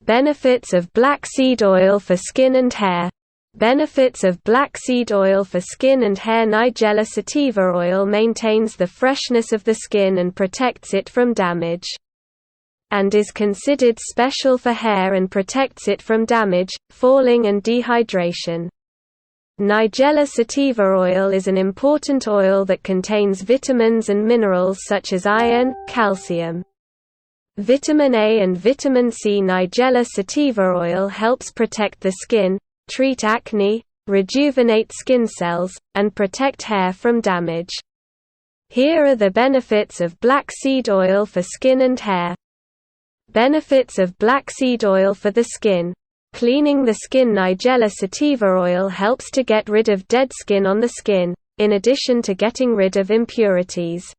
Benefits of black seed oil for skin and hair. Benefits of black seed oil for skin and hair. Nigella sativa oil maintains the freshness of the skin and protects it from damage, and is considered special for hair and protects it from damage, falling and dehydration. Nigella sativa oil is an important oil that contains vitamins and minerals such as iron, calcium, vitamin A and vitamin C. Nigella sativa oil helps protect the skin, treat acne, rejuvenate skin cells, and protect hair from damage. Here are the benefits of black seed oil for skin and hair. Benefits of black seed oil for the skin. Cleaning the skin. Nigella sativa oil helps to get rid of dead skin on the skin, in addition to getting rid of impurities,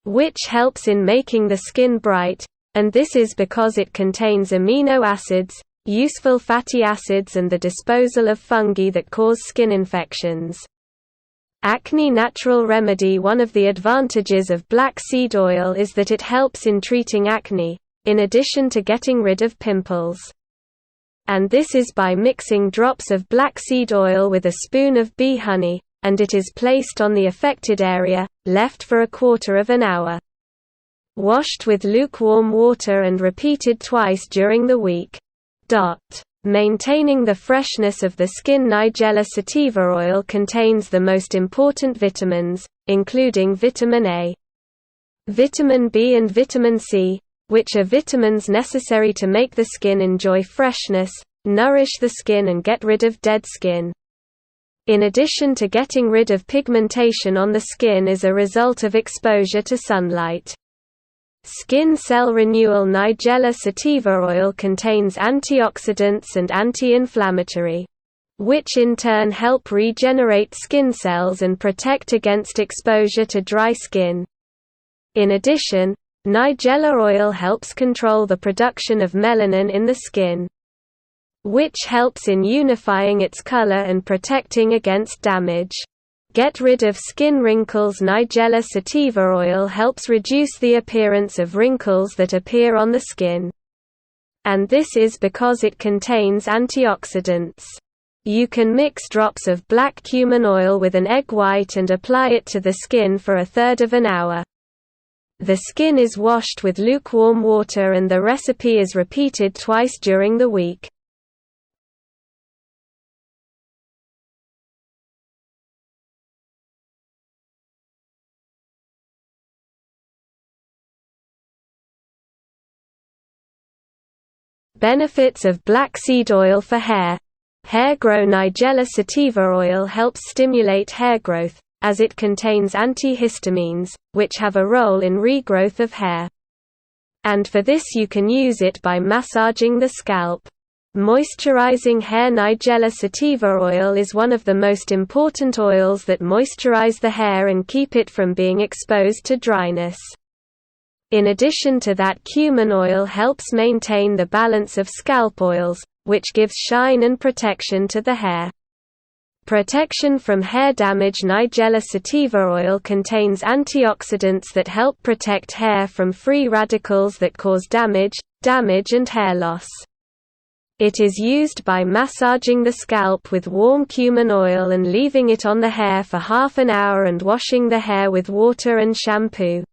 which helps in making the skin bright, and this is because it contains amino acids, useful fatty acids, and the disposal of fungi that cause skin infections. Acne natural remedy. One of the advantages of black seed oil is that it helps in treating acne, in addition to getting rid of pimples. And this is by mixing drops of black seed oil with a spoon of bee honey, and it is placed on the affected area, left for a quarter of an hour. Washed with lukewarm water and repeated twice during the week. Maintaining the freshness of the skin. Nigella sativa oil contains the most important vitamins, including vitamin A, vitamin B and vitamin C, which are vitamins necessary to make the skin enjoy freshness, nourish the skin and get rid of dead skin, in addition to getting rid of pigmentation on the skin as a result of exposure to sunlight. Skin cell renewal. Nigella sativa oil contains antioxidants and anti-inflammatory, which in turn help regenerate skin cells and protect against exposure to dry skin. In addition, Nigella oil helps control the production of melanin in the skin, which helps in unifying its color and protecting against damage. Get rid of skin wrinkles. Nigella sativa oil helps reduce the appearance of wrinkles that appear on the skin, and this is because it contains antioxidants. You can mix drops of black cumin oil with an egg white and apply it to the skin for a third of an hour. The skin is washed with lukewarm water and the recipe is repeated twice during the week. Benefits of black seed oil for hair. Hair grow. Nigella sativa oil helps stimulate hair growth, as it contains antihistamines, which have a role in regrowth of hair. And for this you can use it by massaging the scalp. Moisturizing hair. Nigella sativa oil is one of the most important oils that moisturize the hair and keep it from being exposed to dryness. In addition to that, cumin oil helps maintain the balance of scalp oils, which gives shine and protection to the hair. Protection from hair damage. Nigella sativa oil contains antioxidants that help protect hair from free radicals that cause damage and hair loss. It is used by massaging the scalp with warm cumin oil and leaving it on the hair for half an hour and washing the hair with water and shampoo.